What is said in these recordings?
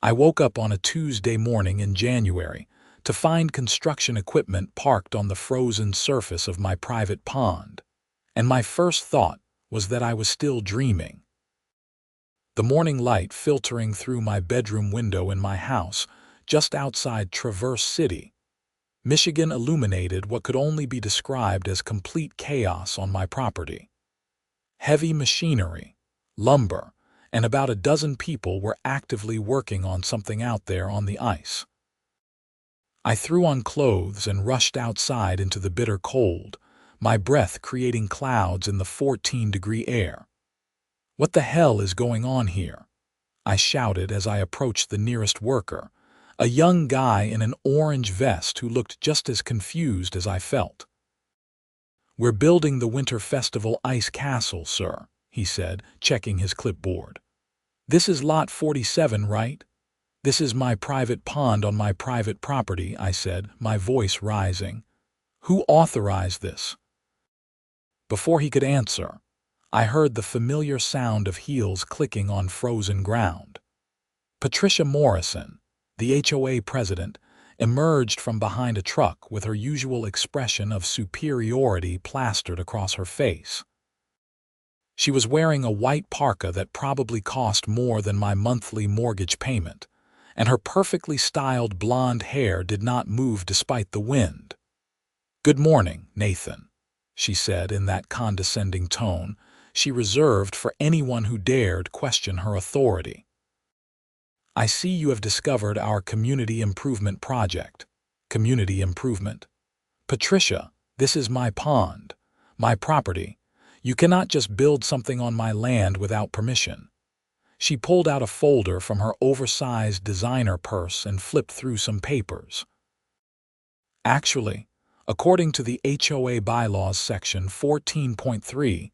I woke up on a Tuesday morning in January to find construction equipment parked on the frozen surface of my private pond, and my first thought was that I was still dreaming. The morning light filtering through my bedroom window in my house just outside Traverse City, Michigan illuminated what could only be described as complete chaos on my property. Heavy machinery, lumber, and about a dozen people were actively working on something out there on the ice. I threw on clothes and rushed outside into the bitter cold, my breath creating clouds in the 14-degree air. "What the hell is going on here?" I shouted as I approached the nearest worker, a young guy in an orange vest who looked just as confused as I felt. "We're building the Winter Festival ice castle, sir," he said, checking his clipboard. "This is lot 47, right?" "This is my private pond on my private property," I said, my voice rising. "Who authorized this?" Before he could answer, I heard the familiar sound of heels clicking on frozen ground. Patricia Morrison, the HOA president, emerged from behind a truck with her usual expression of superiority plastered across her face. She was wearing a white parka that probably cost more than my monthly mortgage payment, and her perfectly styled blonde hair did not move despite the wind. "Good morning, Nathan," she said in that condescending tone she reserved for anyone who dared question her authority. "I see you have discovered our community improvement project." "Community improvement? Patricia, this is my pond, my property. You cannot just build something on my land without permission." She pulled out a folder from her oversized designer purse and flipped through some papers. "Actually, according to the HOA bylaws section 14.3,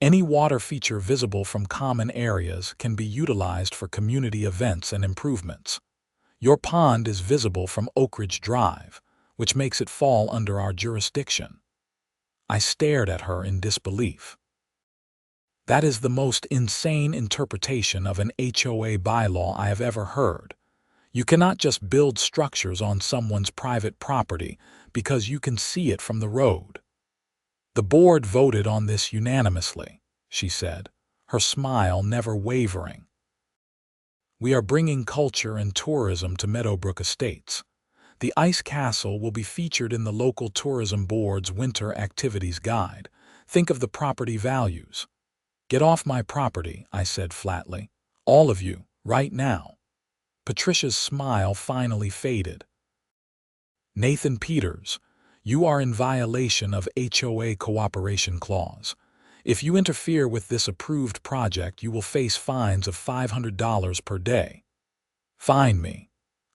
any water feature visible from common areas can be utilized for community events and improvements. Your pond is visible from Oak Ridge Drive, which makes it fall under our jurisdiction." I stared at her in disbelief. That is the most insane interpretation of an HOA bylaw I have ever heard. You cannot just build structures on someone's private property because you can see it from the road. "The board voted on this unanimously," she said, her smile never wavering. "We are bringing culture and tourism to Meadowbrook Estates. The Ice Castle will be featured in the local tourism board's winter activities guide. Think of the property values." "Get off my property," I said flatly. "All of you, right now." Patricia's smile finally faded. "Nathan Peters, you are in violation of HOA cooperation clause. If you interfere with this approved project, you will face fines of $500 per day." "Fine me.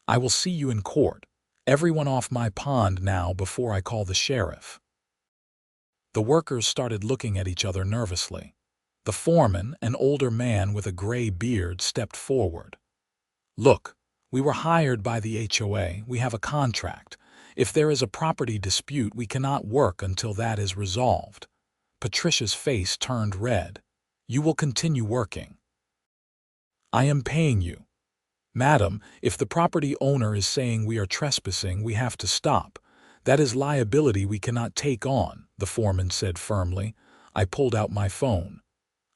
I will see you in court. Everyone off my pond now before I call the sheriff." The workers started looking at each other nervously. The foreman, an older man with a gray beard, stepped forward. "Look, we were hired by the HOA. We have a contract. If there is a property dispute, we cannot work until that is resolved." Patricia's face turned red. "You will continue working." "I am paying you." "Madam, if the property owner is saying we are trespassing, we have to stop. That is liability we cannot take on," the foreman said firmly. I pulled out my phone.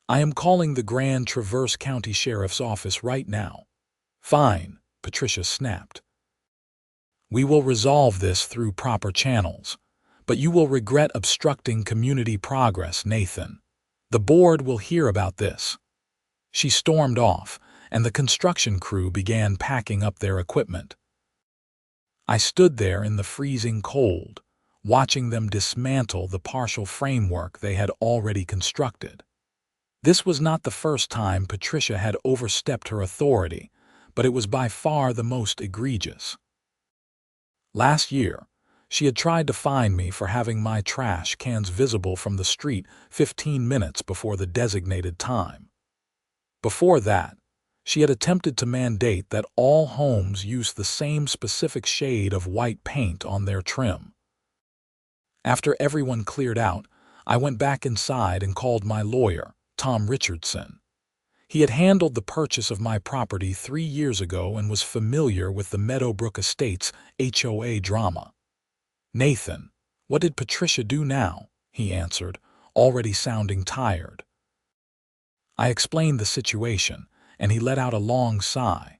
"I am calling the Grand Traverse County Sheriff's Office right now." "Fine," Patricia snapped. "We will resolve this through proper channels. But you will regret obstructing community progress, Nathan. The board will hear about this." She stormed off, and the construction crew began packing up their equipment. I stood there in the freezing cold, watching them dismantle the partial framework they had already constructed. This was not the first time Patricia had overstepped her authority, but it was by far the most egregious. Last year, she had tried to fine me for having my trash cans visible from the street 15 minutes before the designated time. Before that, she had attempted to mandate that all homes use the same specific shade of white paint on their trim. After everyone cleared out, I went back inside and called my lawyer, Tom Richardson. He had handled the purchase of my property 3 years ago and was familiar with the Meadowbrook Estates HOA drama. "Nathan, what did Patricia do now?" he answered, already sounding tired. I explained the situation, and he let out a long sigh.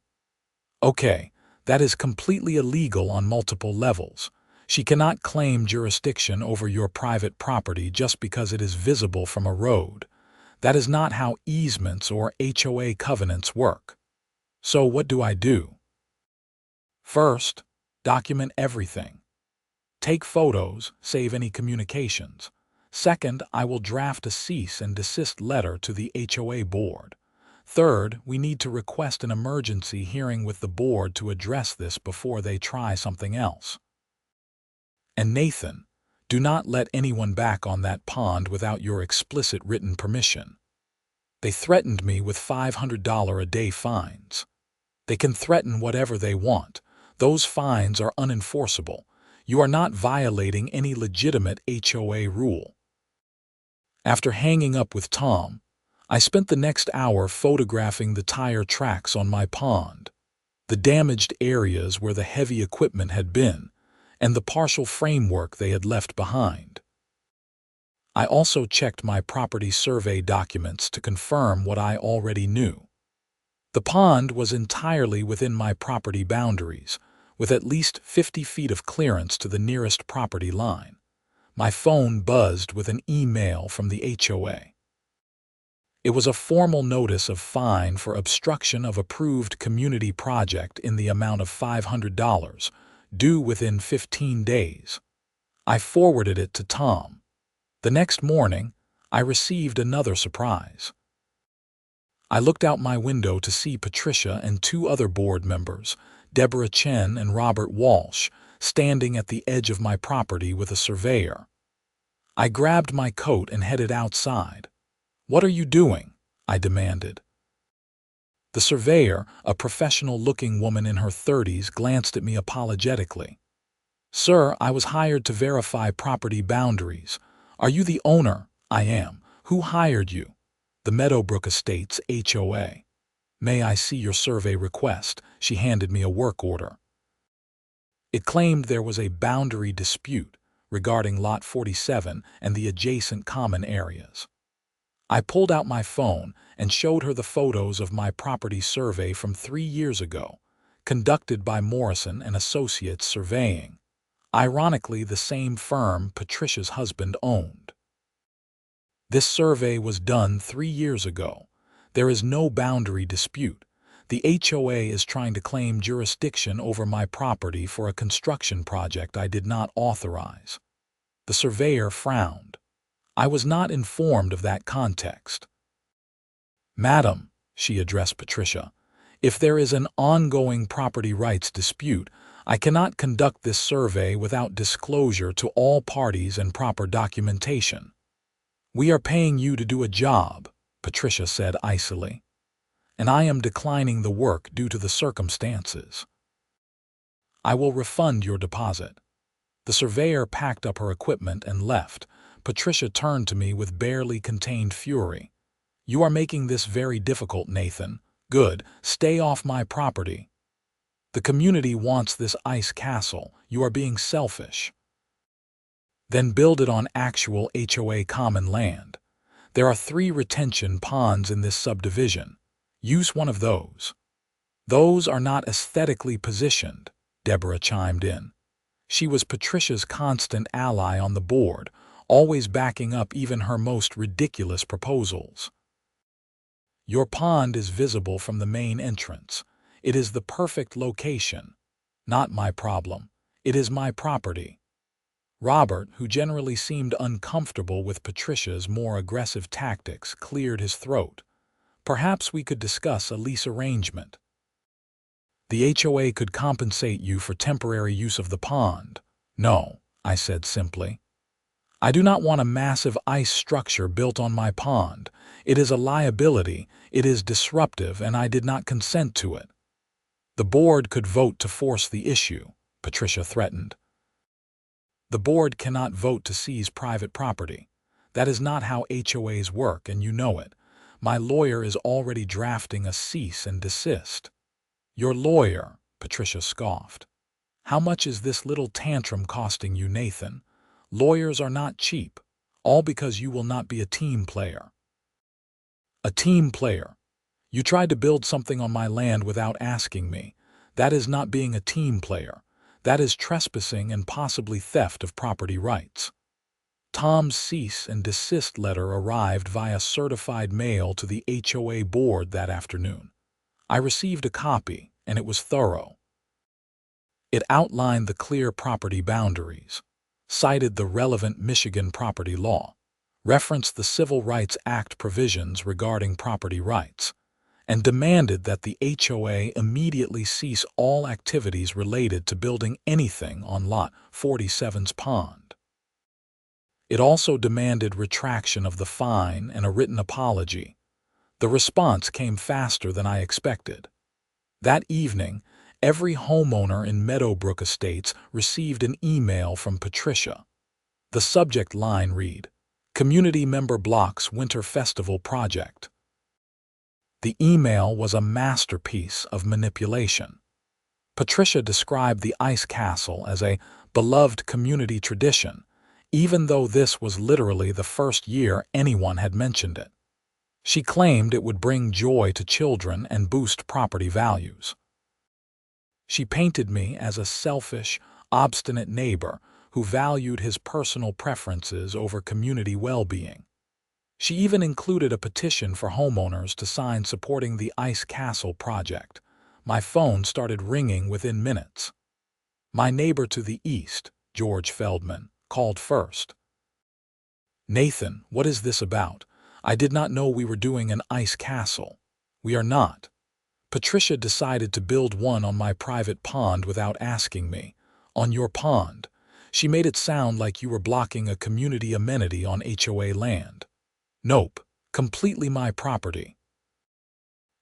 "Okay, that is completely illegal on multiple levels. She cannot claim jurisdiction over your private property just because it is visible from a road. That is not how easements or HOA covenants work. So what do I do?" "First, document everything. Take photos, save any communications. Second, I will draft a cease and desist letter to the HOA board. Third, we need to request an emergency hearing with the board to address this before they try something else. And Nathan, do not let anyone back on that pond without your explicit written permission. They threatened me with $500 a day fines. They can threaten whatever they want. Those fines are unenforceable. You are not violating any legitimate HOA rule." After hanging up with Tom, I spent the next hour photographing the tire tracks on my pond, the damaged areas where the heavy equipment had been, and the partial framework they had left behind. I also checked my property survey documents to confirm what I already knew. The pond was entirely within my property boundaries, with at least 50 feet of clearance to the nearest property line. My phone buzzed with an email from the HOA. It was a formal notice of fine for obstruction of approved community project in the amount of $500, due within 15 days. I forwarded it to Tom. The next morning, I received another surprise. I looked out my window to see Patricia and two other board members, Deborah Chen and Robert Walsh, standing at the edge of my property with a surveyor. I grabbed my coat and headed outside. "What are you doing?" I demanded. The surveyor, a professional-looking woman in her 30s, glanced at me apologetically. "Sir, I was hired to verify property boundaries. Are you the owner?" "I am." "Who hired you?" "The Meadowbrook Estates HOA." "May I see your survey request?" She handed me a work order. It claimed there was a boundary dispute regarding Lot 47 and the adjacent common areas. I pulled out my phone and showed her the photos of my property survey from 3 years ago, conducted by Morrison and Associates Surveying, ironically the same firm Patricia's husband owned. "This survey was done 3 years ago. There is no boundary dispute. The HOA is trying to claim jurisdiction over my property for a construction project I did not authorize." The surveyor frowned. I was not informed of that context. "Madam," she addressed Patricia, "if there is an ongoing property rights dispute, I cannot conduct this survey without disclosure to all parties and proper documentation." "We are paying you to do a job," Patricia said icily, "and I am declining the work due to the circumstances. I will refund your deposit." The surveyor packed up her equipment and left. Patricia turned to me with barely contained fury. "You are making this very difficult, Nathan. Good. Stay off my property. The community wants this ice castle. You are being selfish. Then build it on actual HOA common land. There are 3 retention ponds in this subdivision. Use one of those." "Those are not aesthetically positioned," Deborah chimed in. She was Patricia's constant ally on the board, always backing up even her most ridiculous proposals. "Your pond is visible from the main entrance. It is the perfect location. Not my problem. It is my property." Robert, who generally seemed uncomfortable with Patricia's more aggressive tactics, cleared his throat. "Perhaps we could discuss a lease arrangement. The HOA could compensate you for temporary use of the pond." "No," I said simply. "I do not want a massive ice structure built on my pond. It is a liability, it is disruptive, and I did not consent to it." "The board could vote to force the issue," Patricia threatened. "The board cannot vote to seize private property. That is not how HOAs work, and you know it. My lawyer is already drafting a cease and desist." "Your lawyer?" Patricia scoffed. "How much is this little tantrum costing you, Nathan? Lawyers are not cheap, all because you will not be a team player." "A team player? You tried to build something on my land without asking me. That is not being a team player. That is trespassing and possibly theft of property rights." Tom's cease and desist letter arrived via certified mail to the HOA board that afternoon. I received a copy, and it was thorough. It outlined the clear property boundaries, cited the relevant Michigan property law, referenced the Civil Rights Act provisions regarding property rights, and demanded that the HOA immediately cease all activities related to building anything on Lot 47's pond. It also demanded retraction of the fine and a written apology. The response came faster than I expected. That evening, every homeowner in Meadowbrook Estates received an email from Patricia. The subject line read, "Community Member Blocks Winter Festival Project." The email was a masterpiece of manipulation. Patricia described the ice castle as a beloved community tradition, even though this was literally the first year anyone had mentioned it. She claimed it would bring joy to children and boost property values. She painted me as a selfish, obstinate neighbor who valued his personal preferences over community well-being. She even included a petition for homeowners to sign supporting the Ice Castle project. My phone started ringing within minutes. My neighbor to the east, George Feldman, called first. "Nathan, what is this about? I did not know we were doing an ice castle." "We are not. Patricia decided to build one on my private pond without asking me." "On your pond? She made it sound like you were blocking a community amenity on HOA land." "Nope, completely my property."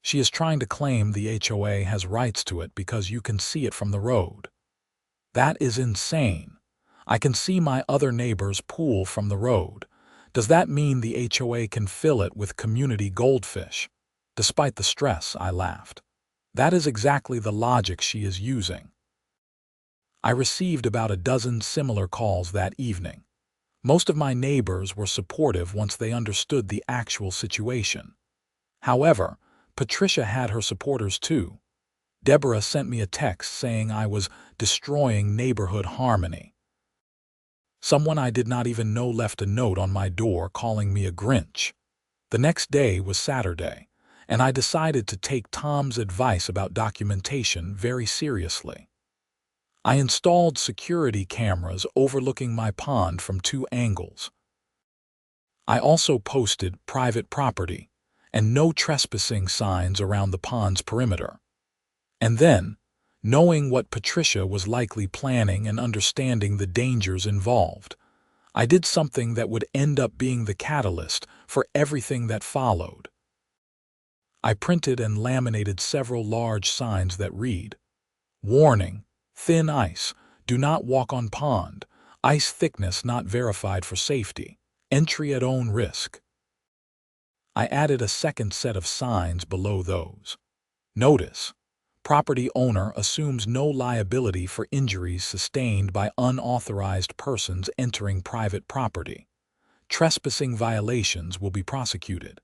"She is trying to claim the HOA has rights to it because you can see it from the road." "That is insane. I can see my other neighbor's pool from the road. Does that mean the HOA can fill it with community goldfish?" Despite the stress, I laughed. "That is exactly the logic she is using." I received about a dozen similar calls that evening. Most of my neighbors were supportive once they understood the actual situation. However, Patricia had her supporters too. Deborah sent me a text saying I was destroying neighborhood harmony. Someone I did not even know left a note on my door calling me a Grinch. The next day was Saturday, and I decided to take Tom's advice about documentation very seriously. I installed security cameras overlooking my pond from 2 angles. I also posted private property and no trespassing signs around the pond's perimeter. And then, knowing what Patricia was likely planning and understanding the dangers involved, I did something that would end up being the catalyst for everything that followed. I printed and laminated several large signs that read, "Warning, thin ice, do not walk on pond, ice thickness not verified for safety, entry at own risk." I added a second set of signs below those. "Notice, property owner assumes no liability for injuries sustained by unauthorized persons entering private property. Trespassing violations will be prosecuted.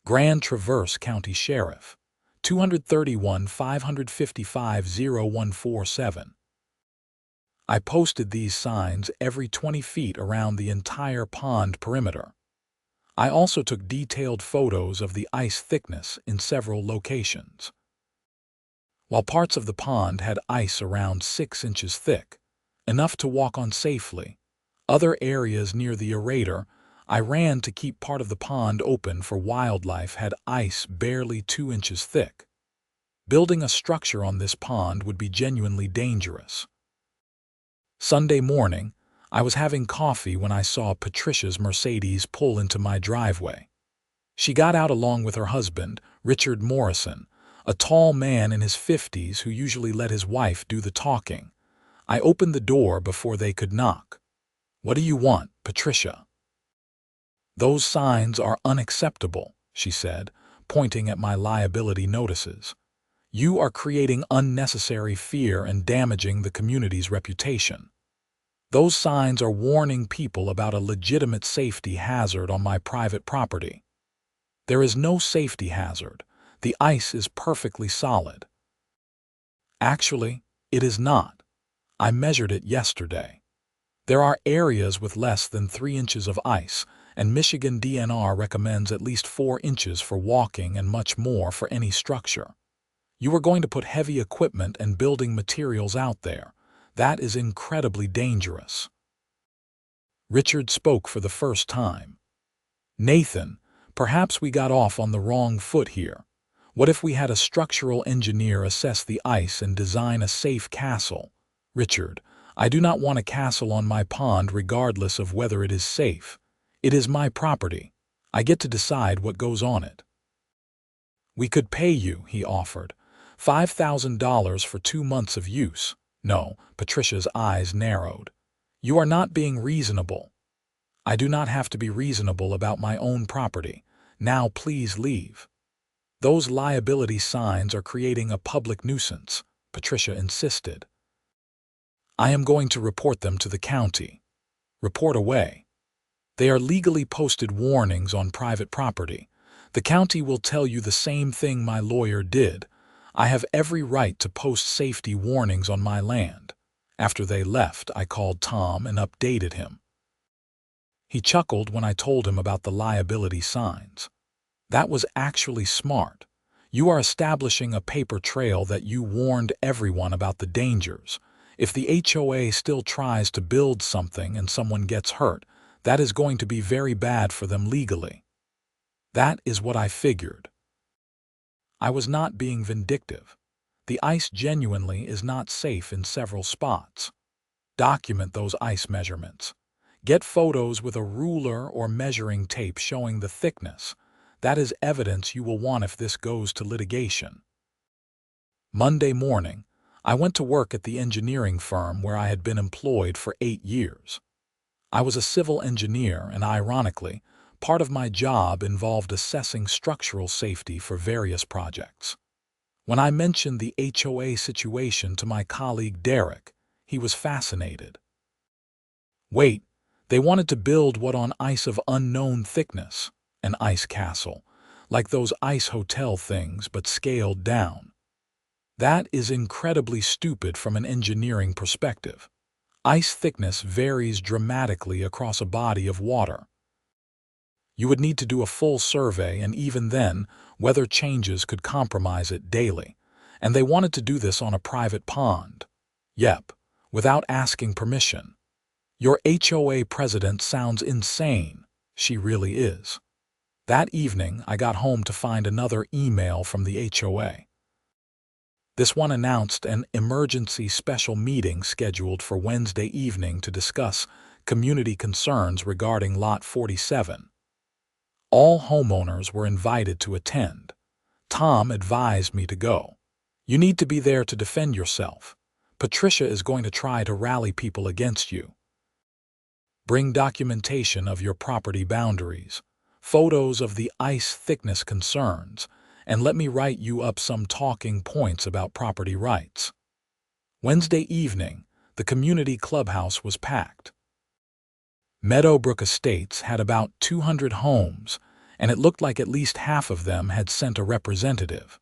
Grand Traverse County Sheriff, 231-555-0147. I posted these signs every 20 feet around the entire pond perimeter. I also took detailed photos of the ice thickness in several locations. While parts of the pond had ice around 6 inches thick, enough to walk on safely, other areas near the aerator I ran to keep part of the pond open for wildlife had ice barely 2 inches thick. Building a structure on this pond would be genuinely dangerous. Sunday morning, I was having coffee when I saw Patricia's Mercedes pull into my driveway. She got out along with her husband, Richard Morrison, a tall man in his 50s who usually let his wife do the talking. I opened the door before they could knock. "What do you want, Patricia?" "Those signs are unacceptable," she said, pointing at my liability notices. You are creating unnecessary fear and damaging the community's reputation. Those signs are warning people about a legitimate safety hazard on my private property. There is no safety hazard. The ice is perfectly solid. Actually, it is not. I measured it yesterday. There are areas with less than 3 inches of ice, and Michigan DNR recommends at least 4 inches for walking and much more for any structure. You are going to put heavy equipment and building materials out there. That is incredibly dangerous. Richard spoke for the first time. Nathan, perhaps we got off on the wrong foot here. What if we had a structural engineer assess the ice and design a safe castle? Richard, I do not want a castle on my pond regardless of whether it is safe. It is my property. I get to decide what goes on it. We could pay you, he offered, $5,000 for 2 months of use. No, Patricia's eyes narrowed. You are not being reasonable. I do not have to be reasonable about my own property. Now please leave. Those liability signs are creating a public nuisance, Patricia insisted. I am going to report them to the county. Report away. They are legally posted warnings on private property. The county will tell you the same thing my lawyer did. I have every right to post safety warnings on my land. After they left, I called Tom and updated him. He chuckled when I told him about the liability signs. That was actually smart. You are establishing a paper trail that you warned everyone about the dangers. If the HOA still tries to build something and someone gets hurt, that is going to be very bad for them legally. That is what I figured. I was not being vindictive. The ice genuinely is not safe in several spots. Document those ice measurements. Get photos with a ruler or measuring tape showing the thickness. That is evidence you will want if this goes to litigation. Monday morning, I went to work at the engineering firm where I had been employed for 8 years. I was a civil engineer and, ironically, part of my job involved assessing structural safety for various projects. When I mentioned the HOA situation to my colleague Derek, he was fascinated. Wait, they wanted to build what on ice of unknown thickness? An ice castle, like those ice hotel things but scaled down. That is incredibly stupid from an engineering perspective. Ice thickness varies dramatically across a body of water. You would need to do a full survey, and even then, weather changes could compromise it daily. And they wanted to do this on a private pond. Yep, without asking permission. Your HOA president sounds insane. She really is. That evening, I got home to find another email from the HOA. This one announced an emergency special meeting scheduled for Wednesday evening to discuss community concerns regarding Lot 47. All homeowners were invited to attend. Tom advised me to go. You need to be there to defend yourself. Patricia is going to try to rally people against you. Bring documentation of your property boundaries, photos of the ice thickness concerns, and let me write you up some talking points about property rights. Wednesday evening, the community clubhouse was packed. Meadowbrook Estates had about 200 homes, and it looked like at least half of them had sent a representative.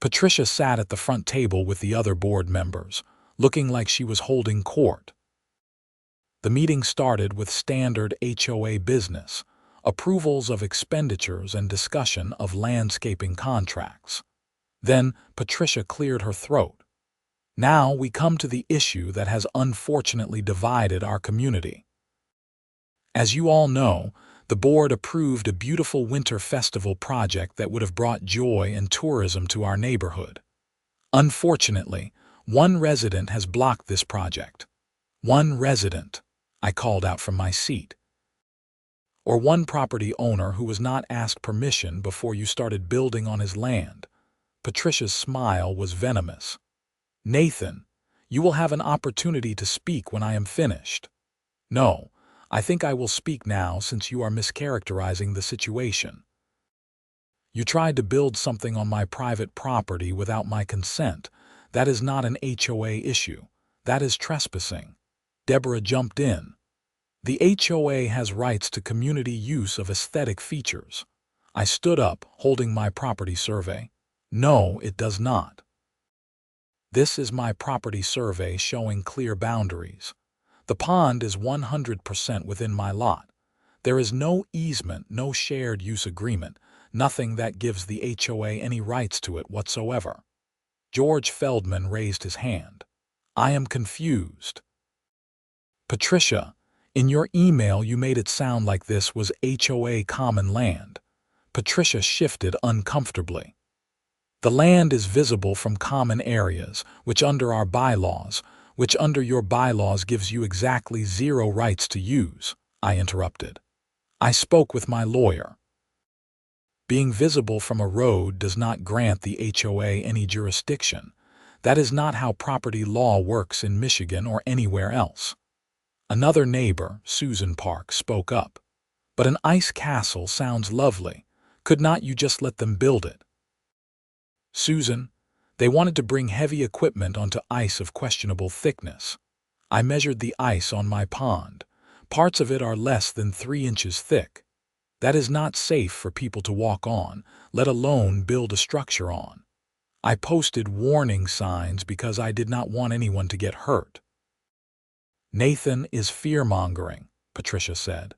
Patricia sat at the front table with the other board members, looking like she was holding court. The meeting started with standard HOA business, approvals of expenditures and discussion of landscaping contracts. Then Patricia cleared her throat. Now we come to the issue that has unfortunately divided our community. As you all know, the board approved a beautiful winter festival project that would have brought joy and tourism to our neighborhood. Unfortunately, one resident has blocked this project. One resident, I called out from my seat. Or one property owner who was not asked permission before you started building on his land. Patricia's smile was venomous. Nathan, you will have an opportunity to speak when I am finished. No, I think I will speak now since you are mischaracterizing the situation. You tried to build something on my private property without my consent. That is not an HOA issue. That is trespassing. Deborah jumped in. The HOA has rights to community use of aesthetic features. I stood up, holding my property survey. No, it does not. This is my property survey showing clear boundaries. The pond is 100% within my lot. There is no easement, no shared use agreement, nothing that gives the HOA any rights to it whatsoever. George Feldman raised his hand. I am confused. Patricia, in your email you made it sound like this was HOA common land. Patricia shifted uncomfortably. The land is visible from common areas, which under our bylaws, which under your bylaws gives you exactly 0 rights to use, I interrupted. I spoke with my lawyer. Being visible from a road does not grant the HOA any jurisdiction. That is not how property law works in Michigan or anywhere else. Another neighbor, Susan Park, spoke up. But an ice castle sounds lovely. Could not you just let them build it? Susan, they wanted to bring heavy equipment onto ice of questionable thickness. I measured the ice on my pond. Parts of it are less than 3 inches thick. That is not safe for people to walk on, let alone build a structure on. I posted warning signs because I did not want anyone to get hurt. Nathan is fear-mongering, Patricia said.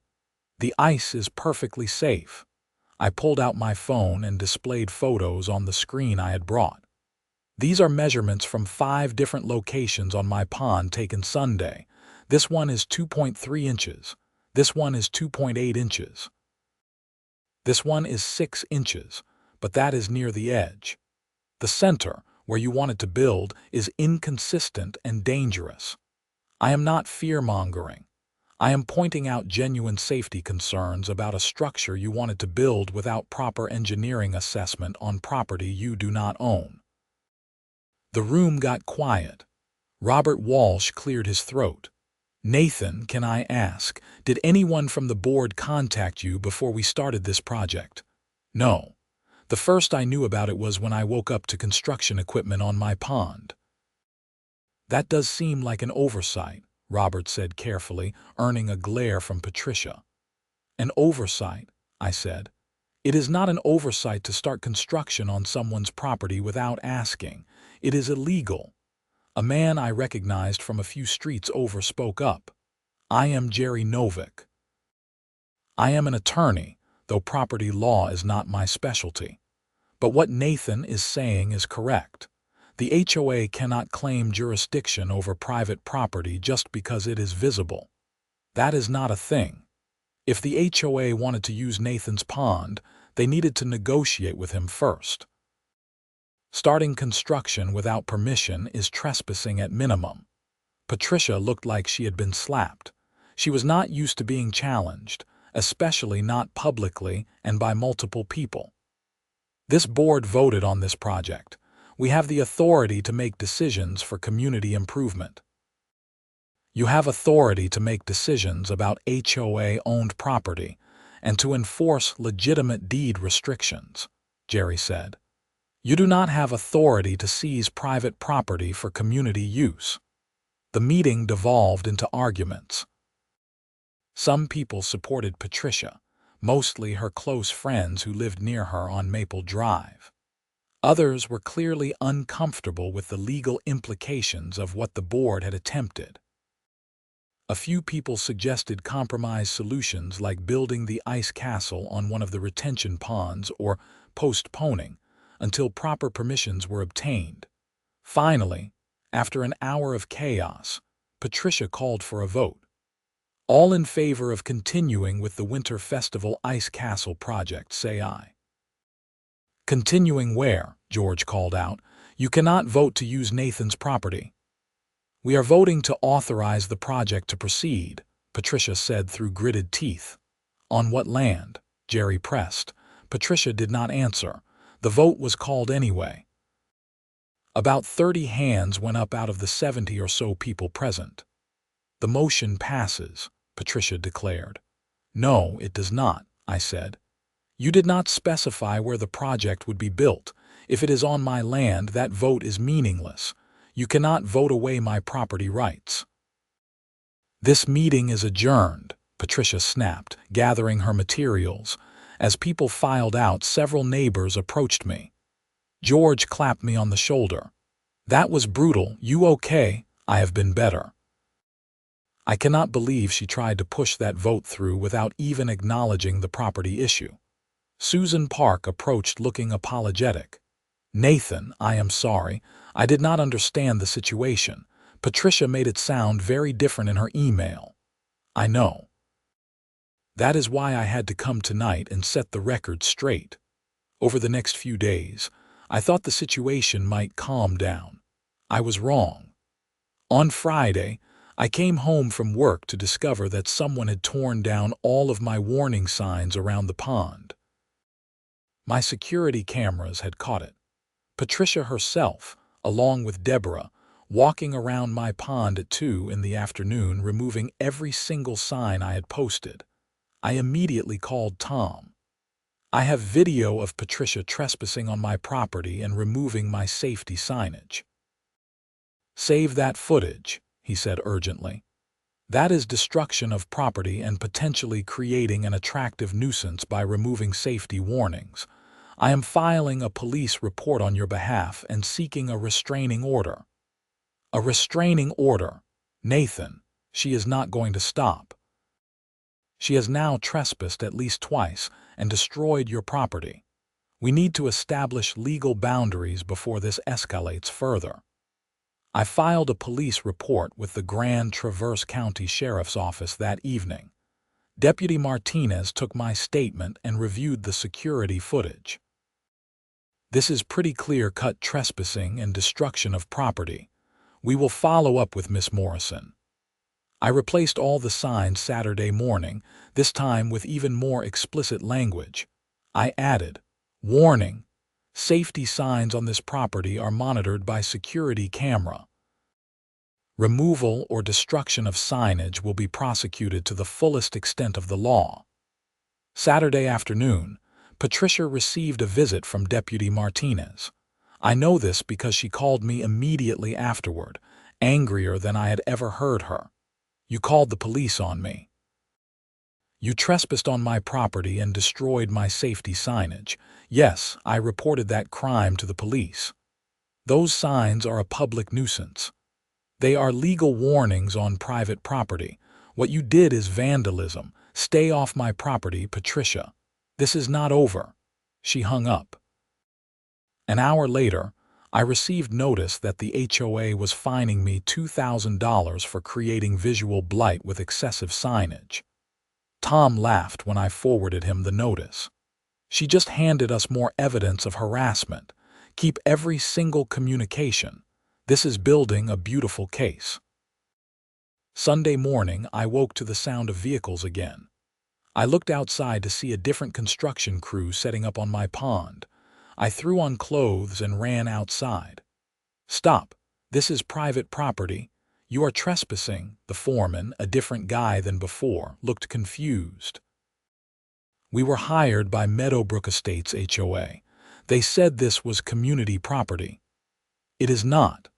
The ice is perfectly safe. I pulled out my phone and displayed photos on the screen I had brought. These are measurements from 5 different locations on my pond taken Sunday. This one is 2.3 inches. This one is 2.8 inches. This one is 6 inches, but that is near the edge. The center, where you wanted to build, is inconsistent and dangerous. I am not fear-mongering. I am pointing out genuine safety concerns about a structure you wanted to build without proper engineering assessment on property you do not own. The room got quiet. Robert Walsh cleared his throat. Nathan, can I ask, did anyone from the board contact you before we started this project? No. The first I knew about it was when I woke up to construction equipment on my pond. That does seem like an oversight, Robert said carefully, earning a glare from Patricia. An oversight, I said. It is not an oversight to start construction on someone's property without asking. It is illegal. A man I recognized from a few streets over spoke up. I am Jerry Novick. I am an attorney, though property law is not my specialty. But what Nathan is saying is correct. The HOA cannot claim jurisdiction over private property just because it is visible. That is not a thing. If the HOA wanted to use Nathan's pond, they needed to negotiate with him first. Starting construction without permission is trespassing at minimum. Patricia looked like she had been slapped. She was not used to being challenged, especially not publicly and by multiple people. This board voted on this project. We have the authority to make decisions for community improvement. You have authority to make decisions about HOA-owned property and to enforce legitimate deed restrictions, Jerry said. You do not have authority to seize private property for community use. The meeting devolved into arguments. Some people supported Patricia, mostly her close friends who lived near her on Maple Drive. Others were clearly uncomfortable with the legal implications of what the board had attempted. A few people suggested compromise solutions like building the ice castle on one of the retention ponds or postponing until proper permissions were obtained. Finally, after an hour of chaos, Patricia called for a vote. All in favor of continuing with the Winter Festival Ice Castle project, say aye. Continuing where? George called out. You cannot vote to use Nathan's property. We are voting to authorize the project to proceed, Patricia said through gritted teeth. On what land? Jerry pressed. Patricia did not answer. The vote was called anyway. About 30 hands went up out of the 70 or so people present. The motion passes, Patricia declared. No, it does not, I said. You did not specify where the project would be built. If it is on my land, that vote is meaningless. You cannot vote away my property rights." "This meeting is adjourned," Patricia snapped, gathering her materials. As people filed out, several neighbors approached me. George clapped me on the shoulder. "That was brutal. You okay?" "I have been better." I cannot believe she tried to push that vote through without even acknowledging the property issue. Susan Park approached looking apologetic. "Nathan, I am sorry. I did not understand the situation. Patricia made it sound very different in her email." "I know. That is why I had to come tonight and set the record straight." Over the next few days, I thought the situation might calm down. I was wrong. On Friday, I came home from work to discover that someone had torn down all of my warning signs around the pond. My security cameras had caught it. Patricia herself, along with Deborah, walking around my pond at 2 in the afternoon, removing every single sign I had posted. I immediately called Tom. "I have video of Patricia trespassing on my property and removing my safety signage." "Save that footage," he said urgently. "That is destruction of property and potentially creating an attractive nuisance by removing safety warnings. I am filing a police report on your behalf and seeking a restraining order." "A restraining order? Nathan, she is not going to stop. She has now trespassed at least twice and destroyed your property. We need to establish legal boundaries before this escalates further." I filed a police report with the Grand Traverse County Sheriff's Office that evening. Deputy Martinez took my statement and reviewed the security footage. "This is pretty clear-cut trespassing and destruction of property. We will follow up with Miss Morrison." I replaced all the signs Saturday morning, this time with even more explicit language. I added, "Warning: safety signs on this property are monitored by security camera. Removal or destruction of signage will be prosecuted to the fullest extent of the law." Saturday afternoon, Patricia received a visit from Deputy Martinez. I know this because she called me immediately afterward, angrier than I had ever heard her. "You called the police on me. You trespassed on my property and destroyed my safety signage." "Yes, I reported that crime to the police. Those signs are a public nuisance. They are legal warnings on private property. What you did is vandalism. Stay off my property, Patricia. This is not over." She hung up. An hour later, I received notice that the HOA was fining me $2,000 for creating visual blight with excessive signage. Tom laughed when I forwarded him the notice. "She just handed us more evidence of harassment. Keep every single communication. This is building a beautiful case." Sunday morning, I woke to the sound of vehicles again. I looked outside to see a different construction crew setting up on my pond. I threw on clothes and ran outside. "Stop! This is private property. You are trespassing." The foreman, a different guy than before, looked confused. "We were hired by Meadowbrook Estates HOA. They said this was community property." "It is not.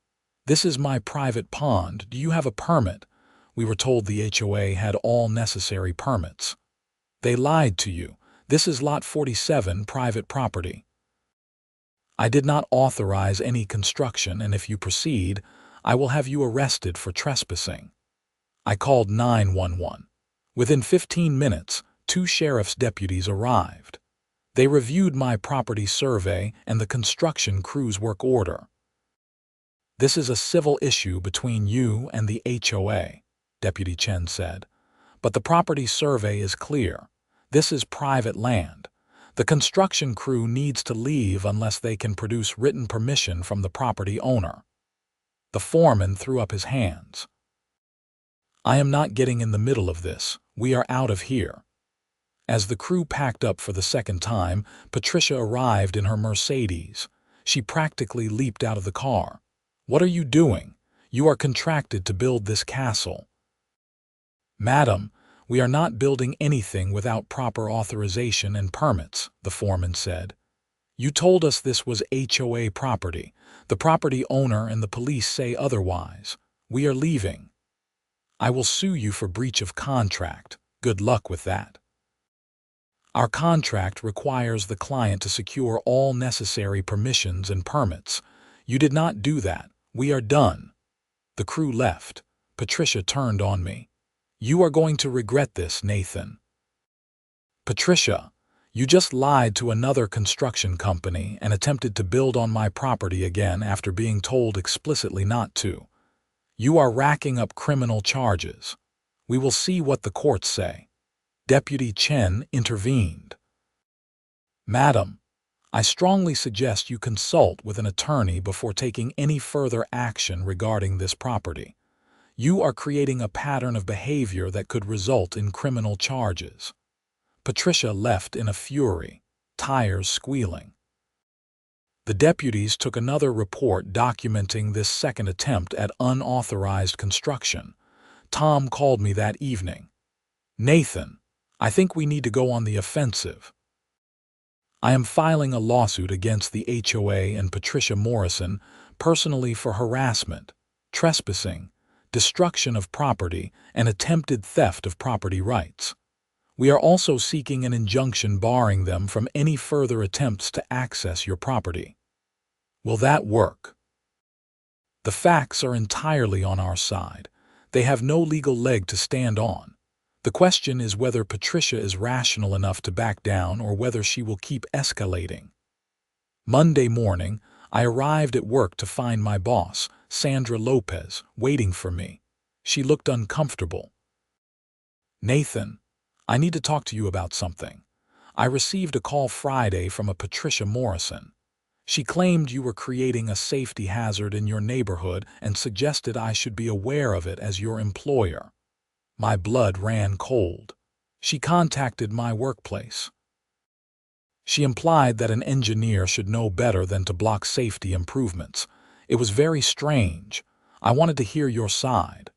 This is my private pond. Do you have a permit?" We were told the HOA had all necessary permits. "They lied to you. This is Lot 47, private property. I did not authorize any construction, and if you proceed, I will have you arrested for trespassing." I called 911. Within 15 minutes, 2 sheriff's deputies arrived. They reviewed my property survey and the construction crew's work order. "This is a civil issue between you and the HOA," Deputy Chen said. "But the property survey is clear. This is private land. The construction crew needs to leave unless they can produce written permission from the property owner." The foreman threw up his hands. "I am not getting in the middle of this. We are out of here." As the crew packed up for the second time, Patricia arrived in her Mercedes. She practically leaped out of the car. "What are you doing? You are contracted to build this castle." "Madam, We are not building anything without proper authorization and permits, the foreman said. You told us this was HOA property. The property owner and the police say otherwise. We are leaving. I will sue you for breach of contract. Good luck with that. Our contract requires the client to secure all necessary permissions and permits. You did not do that. We are done. The crew left. Patricia turned on me. You are going to regret this, Nathan. Patricia, you just lied to another construction company and attempted to build on my property again after being told explicitly not to. You are racking up criminal charges. We will see what the courts say. Deputy Chen intervened. Madam, I strongly suggest you consult with an attorney before taking any further action regarding this property. You are creating a pattern of behavior that could result in criminal charges. Patricia left in a fury, tires squealing. The deputies took another report documenting this second attempt at unauthorized construction. Tom called me that evening. Nathan, I think we need to go on the offensive. I am filing a lawsuit against the HOA and Patricia Morrison personally for harassment, trespassing, destruction of property, and attempted theft of property rights. We are also seeking an injunction barring them from any further attempts to access your property. Will that work? The facts are entirely on our side. They have no legal leg to stand on. The question is whether Patricia is rational enough to back down or whether she will keep escalating. Monday morning, I arrived at work to find my boss, Sandra Lopez, waiting for me. She looked uncomfortable. Nathan, I need to talk to you about something. I received a call Friday from a Patricia Morrison. She claimed you were creating a safety hazard in your neighborhood and suggested I should be aware of it as your employer. My blood ran cold. She contacted my workplace. She implied that an engineer should know better than to block safety improvements. It was very strange. I wanted to hear your side.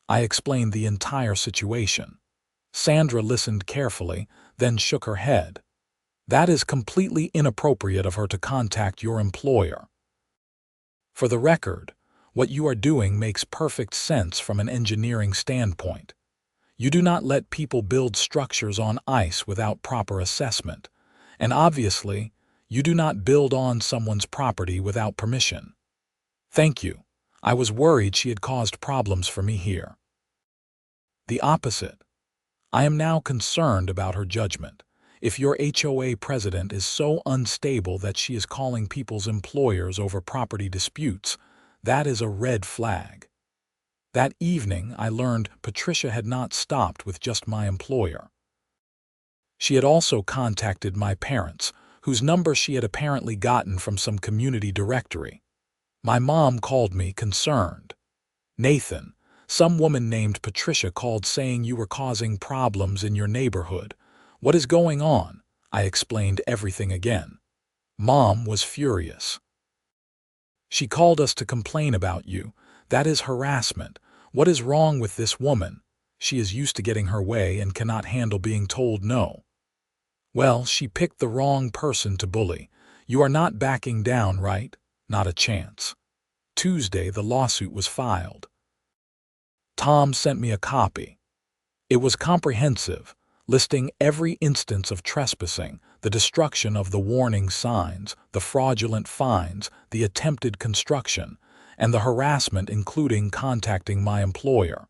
I explained the entire situation. Sandra listened carefully, then shook her head. That is completely inappropriate of her to contact your employer. For the record, what you are doing makes perfect sense from an engineering standpoint. You do not let people build structures on ice without proper assessment, and obviously, you do not build on someone's property without permission. Thank you. I was worried she had caused problems for me here. The opposite. I am now concerned about her judgment. If your HOA president is so unstable that she is calling people's employers over property disputes, that is a red flag. That evening, I learned Patricia had not stopped with just my employer. She had also contacted my parents, whose number she had apparently gotten from some community directory. My mom called me concerned. Nathan, some woman named Patricia called saying you were causing problems in your neighborhood. What is going on? I explained everything again. Mom was furious. She called us to complain about you. That is harassment. What is wrong with this woman? She is used to getting her way and cannot handle being told no. Well, she picked the wrong person to bully. You are not backing down, right? Not a chance. Tuesday, the lawsuit was filed. Tom sent me a copy. It was comprehensive, listing every instance of trespassing, the destruction of the warning signs, the fraudulent fines, the attempted construction, and the harassment including contacting my employer.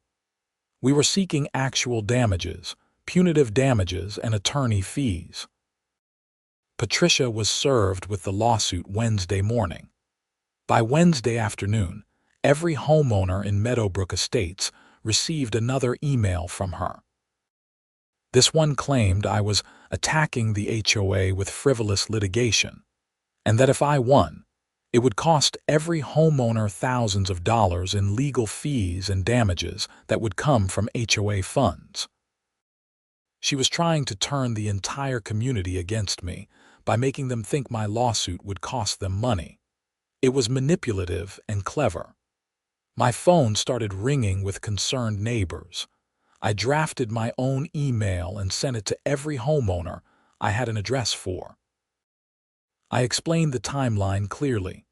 We were seeking actual damages, punitive damages, and attorney fees. Patricia was served with the lawsuit Wednesday morning. By Wednesday afternoon, every homeowner in Meadowbrook Estates received another email from her. This one claimed I was attacking the HOA with frivolous litigation, and that if I won, it would cost every homeowner thousands of dollars in legal fees and damages that would come from HOA funds. She was trying to turn the entire community against me by making them think my lawsuit would cost them money. It was manipulative and clever. My phone started ringing with concerned neighbors. I drafted my own email and sent it to every homeowner I had an address for. I explained the timeline clearly.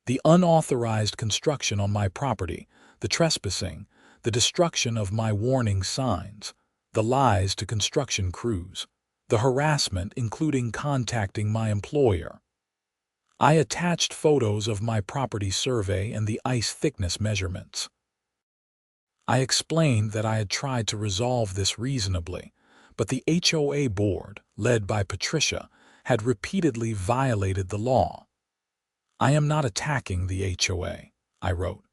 The unauthorized construction on my property, the trespassing, the destruction of my warning signs, the lies to construction crews, the harassment including contacting my employer. I attached photos of my property survey and the ice thickness measurements. I explained that I had tried to resolve this reasonably, but the HOA board, led by Patricia, had repeatedly violated the law. I am not attacking the HOA, I wrote.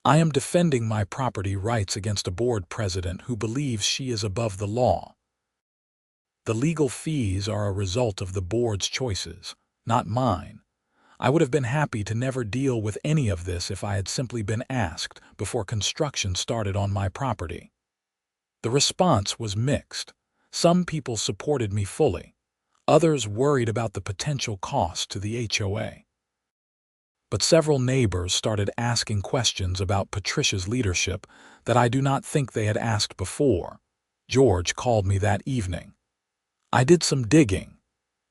I am defending my property rights against a board president who believes she is above the law. The legal fees are a result of the board's choices, not mine. I would have been happy to never deal with any of this if I had simply been asked before construction started on my property. The response was mixed. Some people supported me fully. Others worried about the potential cost to the HOA. But several neighbors started asking questions about Patricia's leadership that I do not think they had asked before. George called me that evening. I did some digging.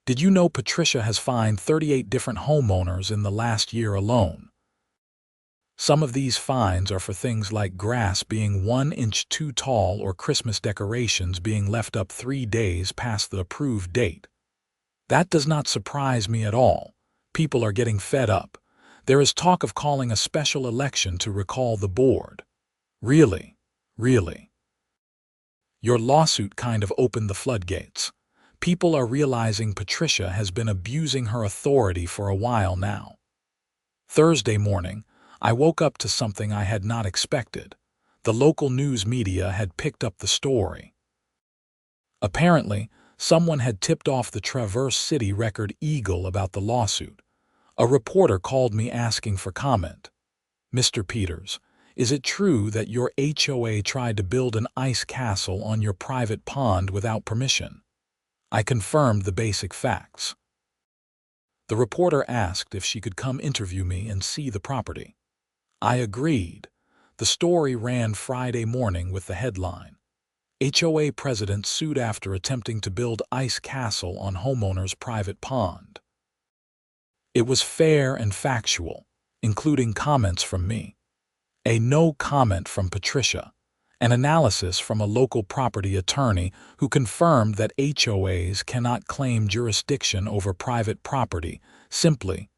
Did you know Patricia has fined 38 different homeowners in the last year alone? Some of these fines are for things like grass being 1 inch too tall or Christmas decorations being left up 3 days past the approved date. That does not surprise me at all. People are getting fed up. There is talk of calling a special election to recall the board. Really? Your lawsuit kind of opened the floodgates. People are realizing Patricia has been abusing her authority for a while now. Thursday morning, I woke up to something I had not expected. The local news media had picked up the story. Apparently, someone had tipped off the Traverse City Record Eagle about the lawsuit. A reporter called me asking for comment. Mr. Peters, is it true that your HOA tried to build an ice castle on your private pond without permission? I confirmed the basic facts. The reporter asked if she could come interview me and see the property. I agreed. The story ran Friday morning with the headline, HOA president sued after attempting to build ice castle on homeowner's private pond. It was fair and factual, including comments from me. A no comment from Patricia. An analysis from a local property attorney who confirmed that HOAs cannot claim jurisdiction over private property simply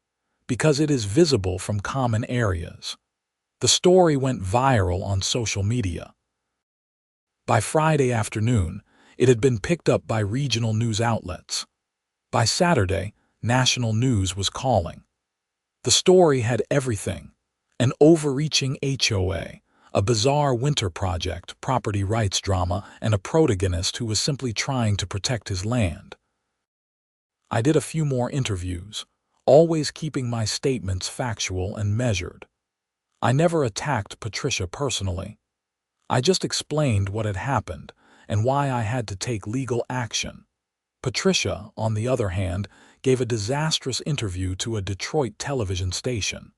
because it is visible from common areas. The story went viral on social media. By Friday afternoon, it had been picked up by regional news outlets. By Saturday, national news was calling. The story had everything: an overreaching HOA, a bizarre winter project, property rights drama, and a protagonist who was simply trying to protect his land. I did a few more interviews, always keeping my statements factual and measured. I never attacked Patricia personally. I just explained what had happened and why I had to take legal action. Patricia, on the other hand, gave a disastrous interview to a Detroit television station.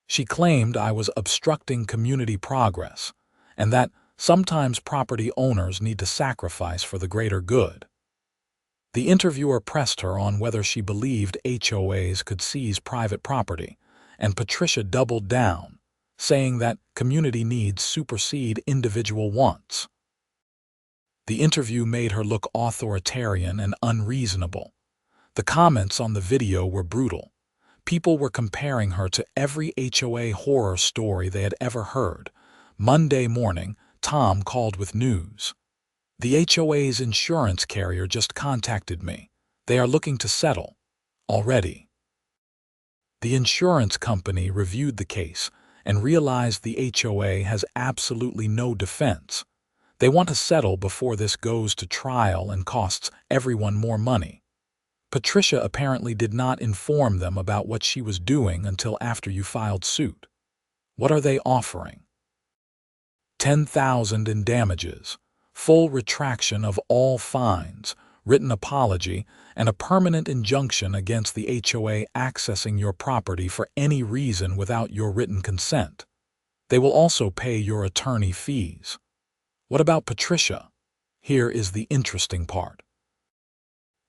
She claimed I was obstructing community progress and that sometimes property owners need to sacrifice for the greater good. The interviewer pressed her on whether she believed HOAs could seize private property, and Patricia doubled down, saying that community needs supersede individual wants. The interview made her look authoritarian and unreasonable. The comments on the video were brutal. People were comparing her to every HOA horror story they had ever heard. Monday morning, Tom called with news. The HOA's insurance carrier just contacted me. They are looking to settle. Already. The insurance company reviewed the case and realized the HOA has absolutely no defense. They want to settle before this goes to trial and costs everyone more money. Patricia apparently did not inform them about what she was doing until after you filed suit. What are they offering? $10,000 in damages, full retraction of all fines, written apology, and a permanent injunction against the HOA accessing your property for any reason without your written consent. They will also pay your attorney fees. What about Patricia? Here is the interesting part.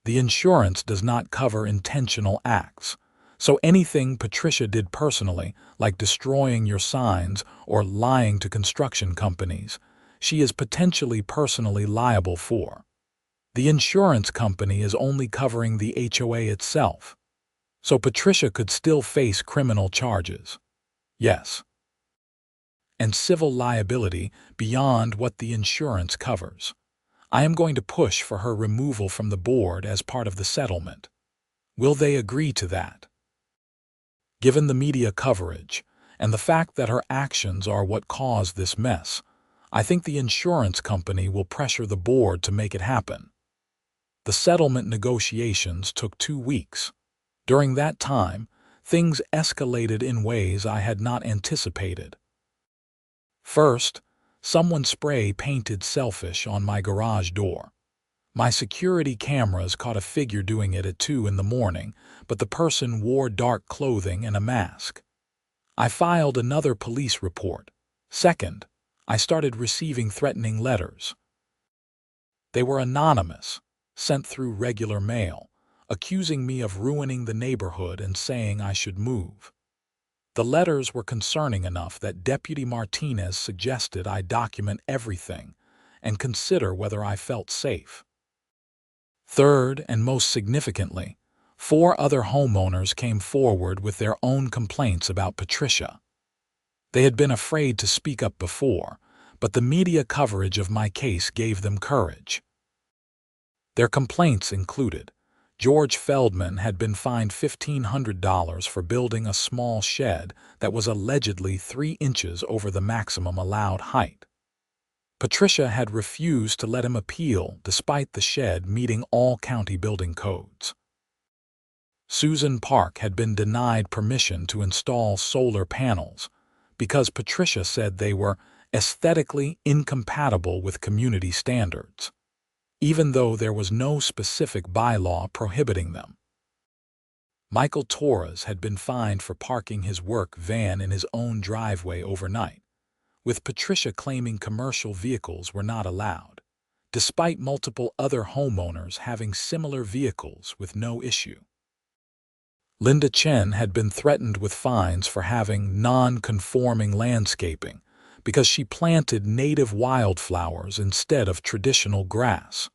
The insurance does not cover intentional acts, so anything Patricia did personally, like destroying your signs or lying to construction companies, she is potentially personally liable for. The insurance company is only covering the HOA itself, so Patricia could still face criminal charges. Yes. And civil liability beyond what the insurance covers. I am going to push for her removal from the board as part of the settlement. Will they agree to that? Given the media coverage and the fact that her actions are what caused this mess, I think the insurance company will pressure the board to make it happen. The settlement negotiations took 2 weeks. During that time, things escalated in ways I had not anticipated. First, someone spray-painted selfish on my garage door. My security cameras caught a figure doing it at 2 in the morning, but the person wore dark clothing and a mask. I filed another police report. Second, I started receiving threatening letters. They were anonymous, sent through regular mail, accusing me of ruining the neighborhood and saying I should move. The letters were concerning enough that Deputy Martinez suggested I document everything and consider whether I felt safe. Third, and most significantly, 4 other homeowners came forward with their own complaints about Patricia. They had been afraid to speak up before, but the media coverage of my case gave them courage. Their complaints included: George Feldman had been fined $1,500 for building a small shed that was allegedly 3 inches over the maximum allowed height. Patricia had refused to let him appeal despite the shed meeting all county building codes. Susan Park had been denied permission to install solar panels because Patricia said they were aesthetically incompatible with community standards, even though there was no specific bylaw prohibiting them. Michael Torres had been fined for parking his work van in his own driveway overnight, with Patricia claiming commercial vehicles were not allowed, despite multiple other homeowners having similar vehicles with no issue. Linda Chen had been threatened with fines for having non-conforming landscaping because she planted native wildflowers instead of traditional grass.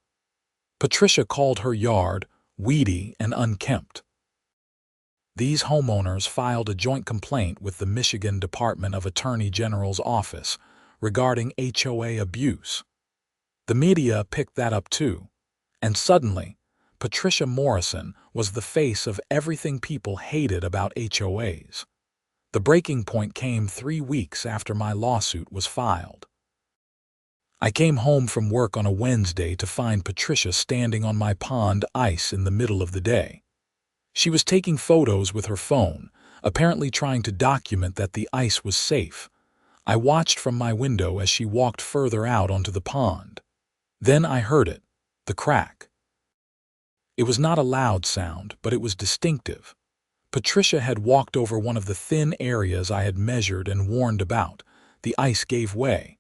Patricia called her yard weedy and unkempt. These homeowners filed a joint complaint with the Michigan Department of Attorney General's office regarding HOA abuse. The media picked that up too, and suddenly, Patricia Morrison was the face of everything people hated about HOAs. The breaking point came 3 weeks after my lawsuit was filed. I came home from work on a Wednesday to find Patricia standing on my pond ice in the middle of the day. She was taking photos with her phone, apparently trying to document that the ice was safe. I watched from my window as she walked further out onto the pond. Then I heard it, the crack. It was not a loud sound, but it was distinctive. Patricia had walked over one of the thin areas I had measured and warned about. The ice gave way.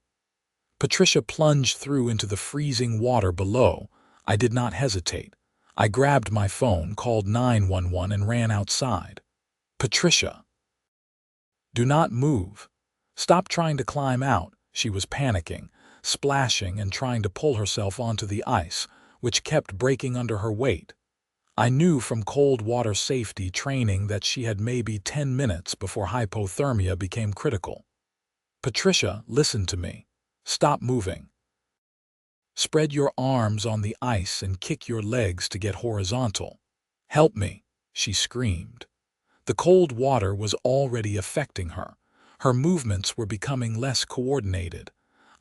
Patricia plunged through into the freezing water below. I did not hesitate. I grabbed my phone, called 911, and ran outside. Patricia, do not move. Stop trying to climb out. She was panicking, splashing and trying to pull herself onto the ice, which kept breaking under her weight. I knew from cold water safety training that she had maybe 10 minutes before hypothermia became critical. Patricia, listen to me. Stop moving. Spread your arms on the ice and kick your legs to get horizontal. Help me, she screamed. The cold water was already affecting her. Her movements were becoming less coordinated.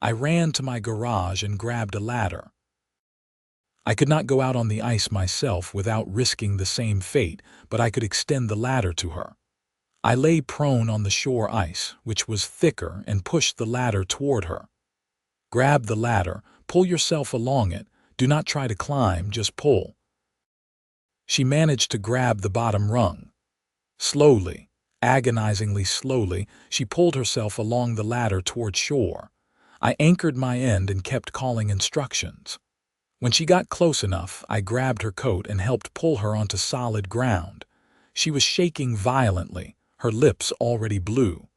I ran to my garage and grabbed a ladder. I could not go out on the ice myself without risking the same fate, but I could extend the ladder to her. I lay prone on the shore ice, which was thicker, and pushed the ladder toward her. Grab the ladder, pull yourself along it. Do not try to climb, just pull. She managed to grab the bottom rung. Slowly, agonizingly slowly, she pulled herself along the ladder toward shore. I anchored my end and kept calling instructions. When she got close enough, I grabbed her coat and helped pull her onto solid ground. She was shaking violently, her lips already blue.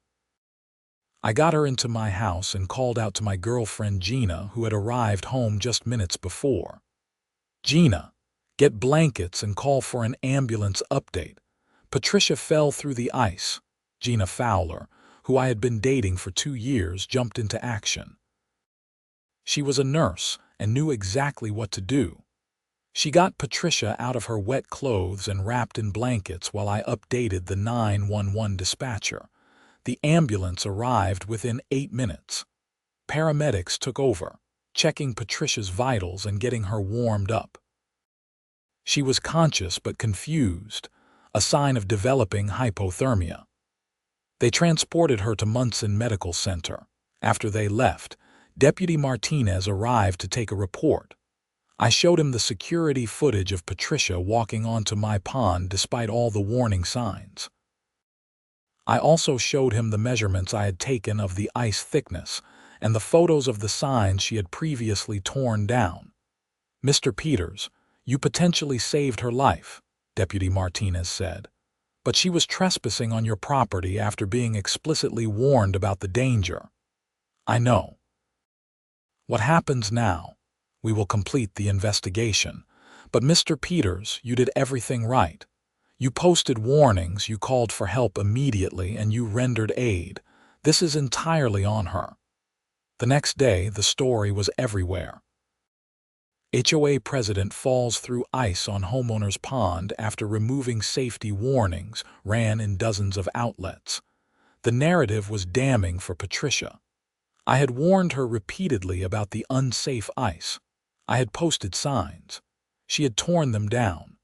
I got her into my house and called out to my girlfriend Gina, who had arrived home just minutes before. "Gina, get blankets and call for an ambulance update. Patricia fell through the ice." Gina Fowler, who I had been dating for 2 years, jumped into action. She was a nurse and knew exactly what to do. She got Patricia out of her wet clothes and wrapped in blankets while I updated the 911 dispatcher. The ambulance arrived within 8 minutes. Paramedics took over, checking Patricia's vitals and getting her warmed up. She was conscious but confused, a sign of developing hypothermia. They transported her to Munson Medical Center. After they left, Deputy Martinez arrived to take a report. I showed him the security footage of Patricia walking onto my pond despite all the warning signs. I also showed him the measurements I had taken of the ice thickness and the photos of the signs she had previously torn down. "Mr. Peters, you potentially saved her life," Deputy Martinez said, "but she was trespassing on your property after being explicitly warned about the danger." "I know. What happens now? We will complete the investigation. But Mr. Peters, you did everything right. You posted warnings, you called for help immediately, and you rendered aid. This is entirely on her." The next day, the story was everywhere. HOA president falls through ice on homeowner's pond after removing safety warnings, ran in dozens of outlets. The narrative was damning for Patricia. I had warned her repeatedly about the unsafe ice. I had posted signs. She had torn them down.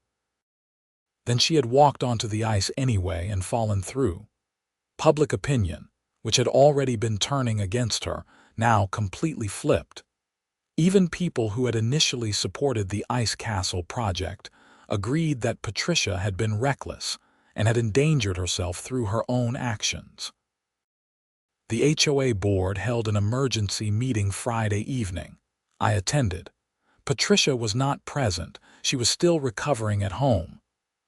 Then she had walked onto the ice anyway and fallen through. Public opinion, which had already been turning against her, now completely flipped. Even people who had initially supported the Ice Castle project agreed that Patricia had been reckless and had endangered herself through her own actions. The HOA board held an emergency meeting Friday evening. I attended. Patricia was not present. She was still recovering at home.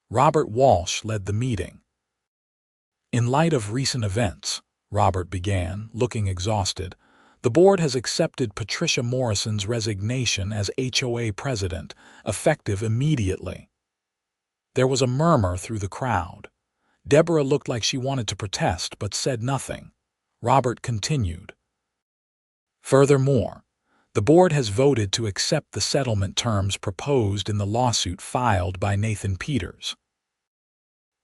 Robert Walsh led the meeting. "In light of recent events," Robert began, looking exhausted, "the board has accepted Patricia Morrison's resignation as HOA president, effective immediately." There was a murmur through the crowd. Deborah looked like she wanted to protest but said nothing. Robert continued. "Furthermore, the board has voted to accept the settlement terms proposed in the lawsuit filed by Nathan Peters.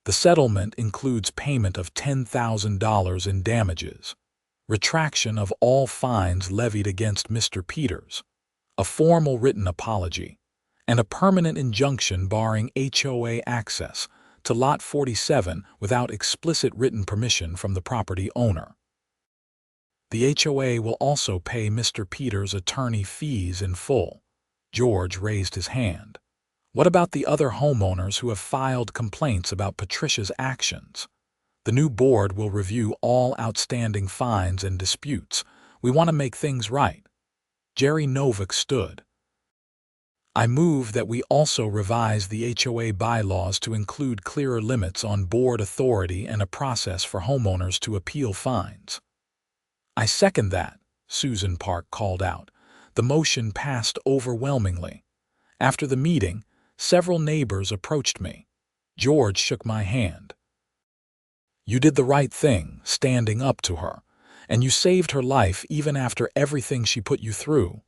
The settlement includes payment of $10,000 in damages, retraction of all fines levied against Mr. Peters, a formal written apology, and a permanent injunction barring HOA access to Lot 47 without explicit written permission from the property owner. The HOA will also pay Mr. Peters' attorney fees in full." George raised his hand. "What about the other homeowners who have filed complaints about Patricia's actions? The new board will review all outstanding fines and disputes. We want to make things right." Jerry Novick stood. "I move that we also revise the HOA bylaws to include clearer limits on board authority and a process for homeowners to appeal fines." "I second that," Susan Park called out. The motion passed overwhelmingly. After the meeting, several neighbors approached me. George shook my hand. "You did the right thing, standing up to her, and you saved her life even after everything she put you through.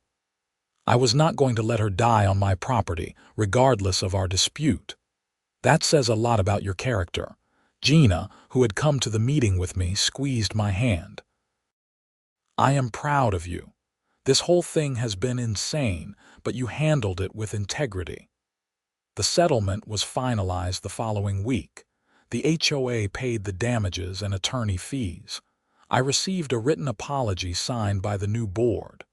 I was not going to let her die on my property, regardless of our dispute. That says a lot about your character." Gina, who had come to the meeting with me, squeezed my hand. "I am proud of you. This whole thing has been insane, but you handled it with integrity." The settlement was finalized the following week. The HOA paid the damages and attorney fees. I received a written apology signed by the new board.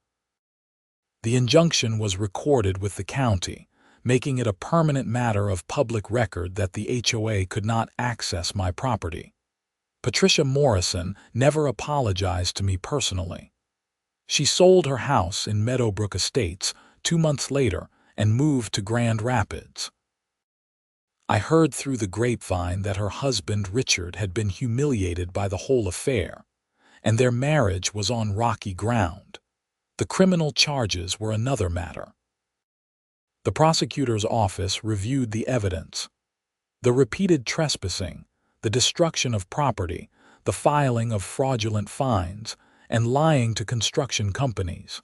The injunction was recorded with the county, making it a permanent matter of public record that the HOA could not access my property. Patricia Morrison never apologized to me personally. She sold her house in Meadowbrook Estates 2 months later and moved to Grand Rapids. I heard through the grapevine that her husband Richard had been humiliated by the whole affair, and their marriage was on rocky ground. The criminal charges were another matter. The prosecutor's office reviewed the evidence. The repeated trespassing, the destruction of property, the filing of fraudulent fines, and lying to construction companies.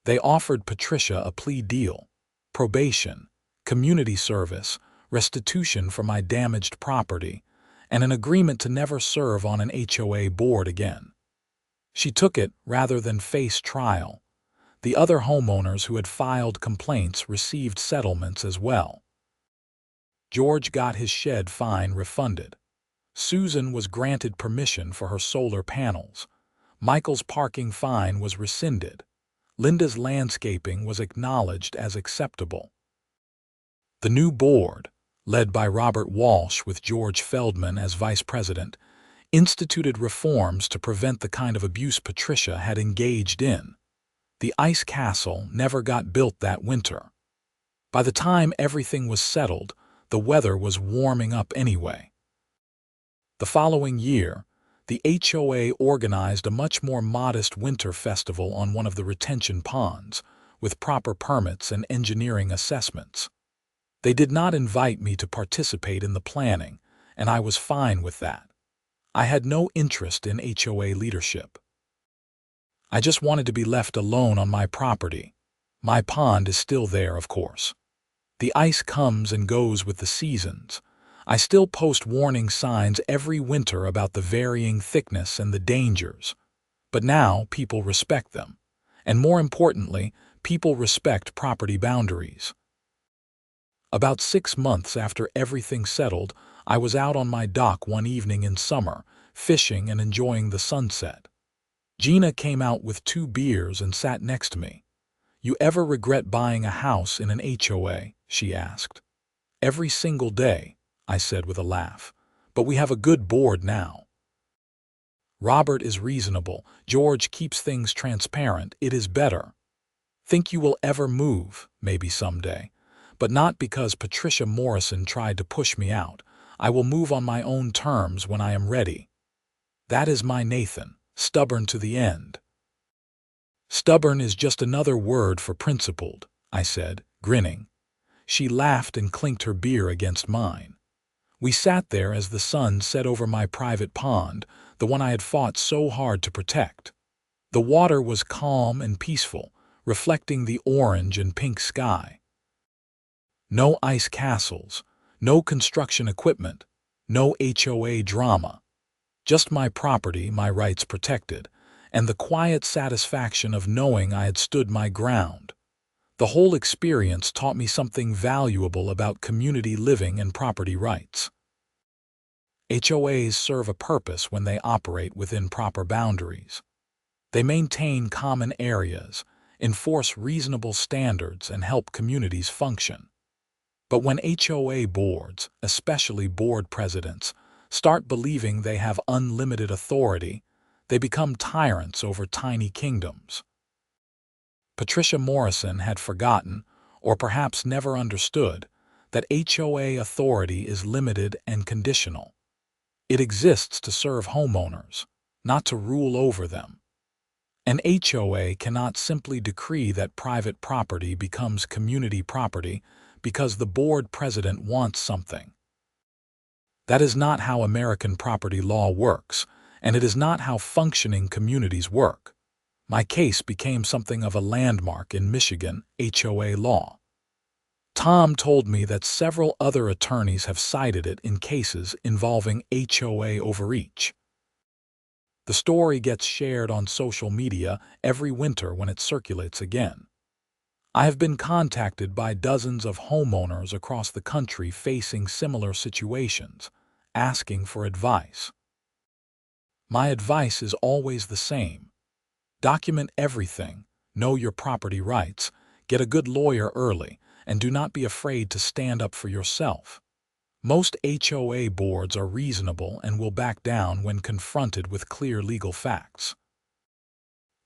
They offered Patricia a plea deal, probation, community service, restitution for my damaged property, and an agreement to never serve on an HOA board again. She took it rather than face trial. The other homeowners who had filed complaints received settlements as well. George got his shed fine refunded. Susan was granted permission for her solar panels. Michael's parking fine was rescinded. Linda's landscaping was acknowledged as acceptable. The new board, led by Robert Walsh with George Feldman as vice president, instituted reforms to prevent the kind of abuse Patricia had engaged in. The ice castle never got built that winter. By the time everything was settled, the weather was warming up anyway. The following year, the HOA organized a much more modest winter festival on one of the retention ponds, with proper permits and engineering assessments. They did not invite me to participate in the planning, and I was fine with that. I had no interest in HOA leadership. I just wanted to be left alone on my property. My pond is still there, of course. The ice comes and goes with the seasons. I still post warning signs every winter about the varying thickness and the dangers. But now people respect them. And more importantly, people respect property boundaries. About 6 months after everything settled, I was out on my dock one evening in summer, fishing and enjoying the sunset. Gina came out with 2 beers and sat next to me. "You ever regret buying a house in an HOA?" she asked. "Every single day," I said with a laugh. "But we have a good board now." Robert is reasonable. George keeps things transparent. It is better. Think you will ever move, maybe someday. But not because Patricia Morrison tried to push me out. I will move on my own terms when I am ready. That is my Nathan, stubborn to the end. "Stubborn is just another word for principled," I said, grinning. She laughed and clinked her beer against mine. We sat there as the sun set over my private pond, the one I had fought so hard to protect. The water was calm and peaceful, reflecting the orange and pink sky. No ice castles, no construction equipment, no HOA drama. Just my property, my rights protected, and the quiet satisfaction of knowing I had stood my ground. The whole experience taught me something valuable about community living and property rights. HOAs serve a purpose when they operate within proper boundaries. They maintain common areas, enforce reasonable standards, and help communities function. But when HOA boards, especially board presidents, start believing they have unlimited authority, they become tyrants over tiny kingdoms. Patricia Morrison had forgotten, or perhaps never understood, that HOA authority is limited and conditional. It exists to serve homeowners, not to rule over them. An HOA cannot simply decree that private property becomes community property because the board president wants something. That is not how American property law works, and it is not how functioning communities work. My case became something of a landmark in Michigan HOA law. Tom told me that several other attorneys have cited it in cases involving HOA overreach. The story gets shared on social media every winter when it circulates again. I have been contacted by dozens of homeowners across the country facing similar situations, asking for advice. My advice is always the same. Document everything, know your property rights, get a good lawyer early, and do not be afraid to stand up for yourself. Most HOA boards are reasonable and will back down when confronted with clear legal facts.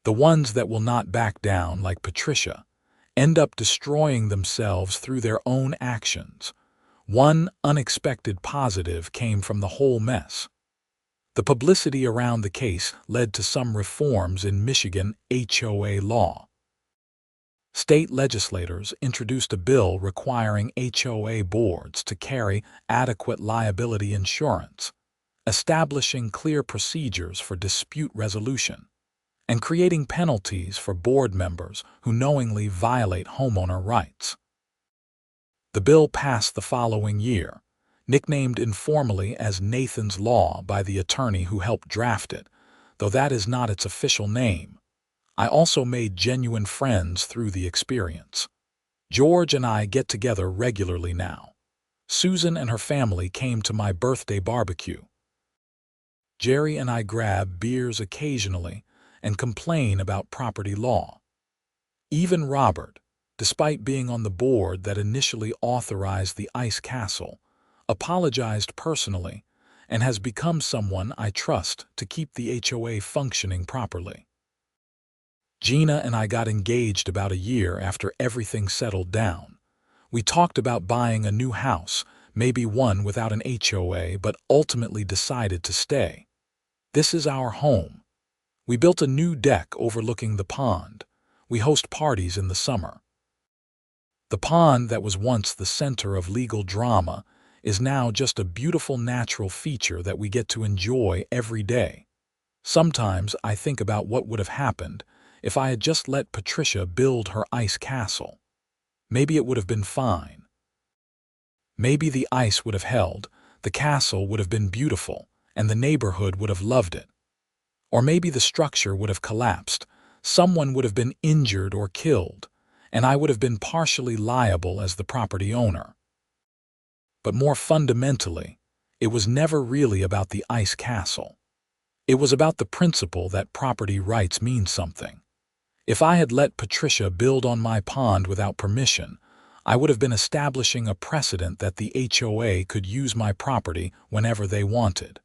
The ones that will not back down, like Patricia, end up destroying themselves through their own actions. One unexpected positive came from the whole mess. The publicity around the case led to some reforms in Michigan HOA law. State legislators introduced a bill requiring HOA boards to carry adequate liability insurance, establishing clear procedures for dispute resolution, and creating penalties for board members who knowingly violate homeowner rights. The bill passed the following year, nicknamed informally as Nathan's Law by the attorney who helped draft it, though that is not its official name. I also made genuine friends through the experience. George and I get together regularly now. Susan and her family came to my birthday barbecue. Jerry and I grab beers occasionally and complain about property law. Even Robert, despite being on the board that initially authorized the ice castle, apologized personally and has become someone I trust to keep the HOA functioning properly. Gina and I got engaged about a year after everything settled down. We talked about buying a new house, maybe one without an HOA, but ultimately decided to stay. This is our home. We built a new deck overlooking the pond. We host parties in the summer. The pond that was once the center of legal drama is now just a beautiful natural feature that we get to enjoy every day. Sometimes I think about what would have happened if I had just let Patricia build her ice castle. Maybe it would have been fine. Maybe the ice would have held, the castle would have been beautiful, and the neighborhood would have loved it. Or maybe the structure would have collapsed, someone would have been injured or killed, and I would have been partially liable as the property owner. But more fundamentally, it was never really about the ice castle. It was about the principle that property rights mean something. If I had let Patricia build on my pond without permission, I would have been establishing a precedent that the HOA could use my property whenever they wanted.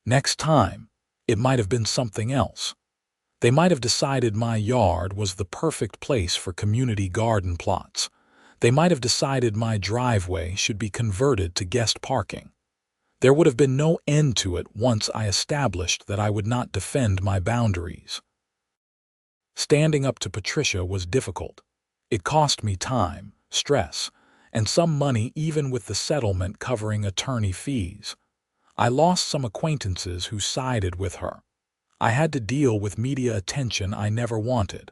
Next time, it might have been something else. They might have decided my yard was the perfect place for community garden plots. They might have decided my driveway should be converted to guest parking. There would have been no end to it once I established that I would not defend my boundaries. Standing up to Patricia was difficult. It cost me time, stress, and some money even with the settlement covering attorney fees. I lost some acquaintances who sided with her. I had to deal with media attention I never wanted.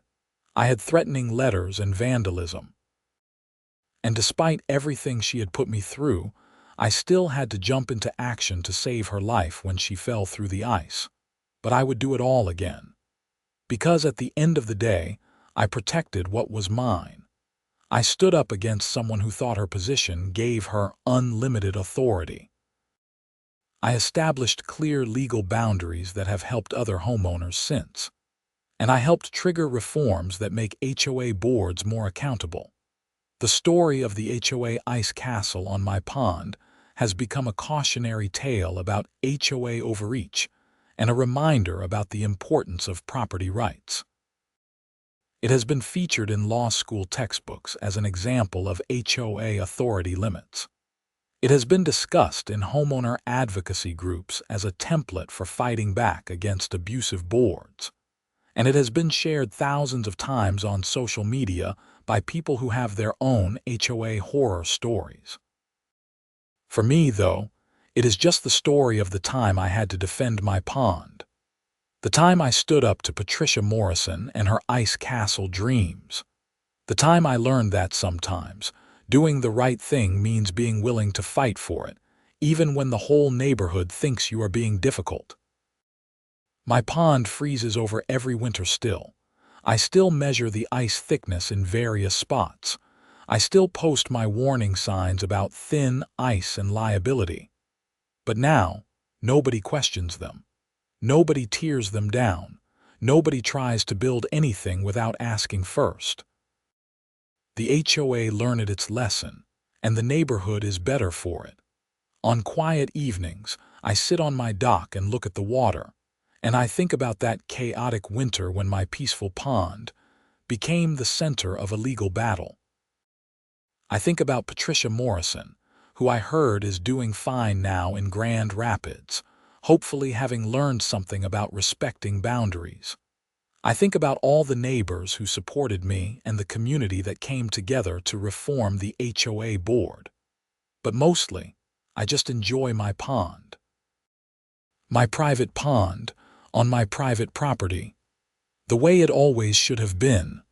I had threatening letters and vandalism. And despite everything she had put me through, I still had to jump into action to save her life when she fell through the ice. But I would do it all again. Because at the end of the day, I protected what was mine. I stood up against someone who thought her position gave her unlimited authority. I established clear legal boundaries that have helped other homeowners since. And I helped trigger reforms that make HOA boards more accountable. The story of the HOA ice castle on my pond has become a cautionary tale about HOA overreach and a reminder about the importance of property rights. It has been featured in law school textbooks as an example of HOA authority limits. It has been discussed in homeowner advocacy groups as a template for fighting back against abusive boards. And it has been shared thousands of times on social media by people who have their own HOA horror stories. For me, though, it is just the story of the time I had to defend my pond. The time I stood up to Patricia Morrison and her ice castle dreams. The time I learned that sometimes doing the right thing means being willing to fight for it, even when the whole neighborhood thinks you are being difficult. My pond freezes over every winter still. I still measure the ice thickness in various spots. I still post my warning signs about thin ice and liability. But now, nobody questions them. Nobody tears them down. Nobody tries to build anything without asking first. The HOA learned its lesson, and the neighborhood is better for it. On quiet evenings, I sit on my dock and look at the water, And I think about that chaotic winter when my peaceful pond became the center of a legal battle. I think about Patricia Morrison, who I heard is doing fine now in Grand Rapids, hopefully having learned something about respecting boundaries. I think about all the neighbors who supported me and the community that came together to reform the HOA board. But mostly, I just enjoy my pond. My private pond, on my private property, the way it always should have been.